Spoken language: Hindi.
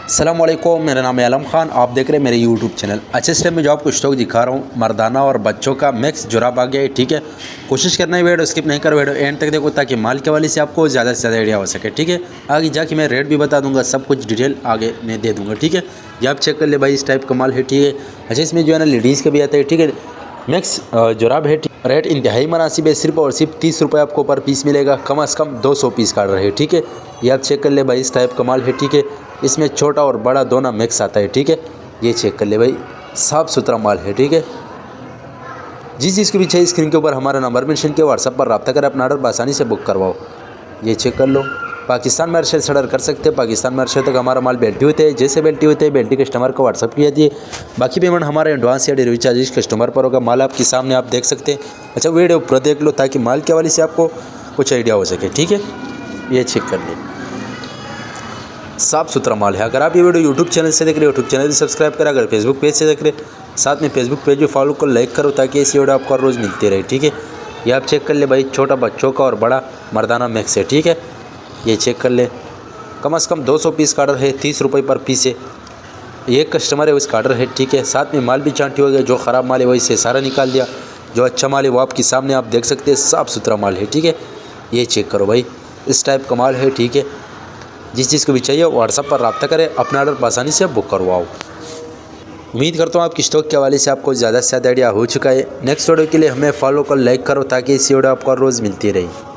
अस्सलामुअलैकुम, मेरा नाम है आलम खान। आप देख रहे हैं मेरे यूट्यूब चैनल। अच्छे स्टेप में जो आपको स्टॉक दिखा रहा हूँ, मर्दाना और बच्चों का मिक्स जुराब आ गया है। ठीक है, कोशिश करना है वीडियो स्किप नहीं करो, वीडियो एंड तक देखो ताकि माल के वाले से आपको ज़्यादा से ज़्यादा आइडिया हो सके। ठीक है, आगे जाके मैं रेट भी बता दूंगा, सब कुछ डिटेल आगे मैं दे दूँगा। ठीक है, ये आप चेक कर ले भाई, इस टाइप का माल है। ठीक है, अच्छा इसमें जो है ना लेडीज़ का भी आता है। ठीक है, मिक्स जुराब है। रेट इंतहाई मुनासिब है, सिर्फ और सिर्फ 30 रुपये आपको पर पीस मिलेगा। कम से कम 200 पीस काट रहे हैं। ठीक है, ये आप चेक कर ले भाई, इस टाइप का माल है। ठीक है, इसमें छोटा और बड़ा दोनों मिक्स आता है। ठीक है, ये चेक कर ले भाई, साफ़ सुथरा माल है। ठीक है, जिस चीज़ के भी चाहिए स्क्रीन के ऊपर हमारा नंबर मेंशन किया, व्हाट्सएप पर रब्ता कर अपना ऑर्डर आसानी से बुक करवाओ। ये चेक कर लो, पाकिस्तान में अर्शद से ऑर्डर कर सकते हैं। पाकिस्तान में अर्शद तक हमारा माल बेल्टी होते हैं। जैसे बेल्टी होते हैं बेल्टी कस्टमर को व्हाट्सअप किया दिए, बाकी पेमेंट हमारे एडवांस या डिलीवरी चार्जेस कस्टमर पर होगा। माल आपके सामने आप देख सकते हैं। अच्छा वीडियो पूरा देख लो ताकि माल के हवाले से आपको कुछ आइडिया हो सके। ठीक है, ये चेक कर ले, साफ़ सुथरा माल है। अगर आप ये वीडियो यूट्यूब चैनल से देख रहे हो, यूट्यूब चैनल भी सब्सक्राइब करें। अगर फेसबुक पेज से देख रहे साथ में फेसबुक पेज भी फॉलो को लाइक करो ताकि ऐसी वीडियो आपको रोज़ मिलती रहे। ठीक है, ये आप चेक कर ले भाई, छोटा बच्चों का और बड़ा मर्दाना मिक्स है। ठीक है, ये चेक कर ले, कम से कम 200 पीस का ऑर्डर है, 30 रुपये पर पीस है। एक कस्टमर है उसका ऑर्डर है। ठीक है, साथ में माल भी चांटी हो गया, जो ख़राब माल है वही से सारा निकाल दिया, जो अच्छा माल है वो आपके सामने आप देख सकते हैं, साफ़ सुथरा माल है। ठीक है, ये चेक करो भाई, इस टाइप का माल है। ठीक है, जिस चीज़ को भी चाहिए व्हाट्सएप पर रब्ता करें, अपना ऑर्डर आसानी से बुक करवाओ। उम्मीद करता हूँ आपकी स्टॉक के हवाले से आपको ज़्यादा से ज़्यादा आइडिया हो चुका है। नेक्स्ट वीडियो के लिए हमें फॉलो कर लाइक करो ताकि इसी वीडियो आपको रोज़ मिलती रहे।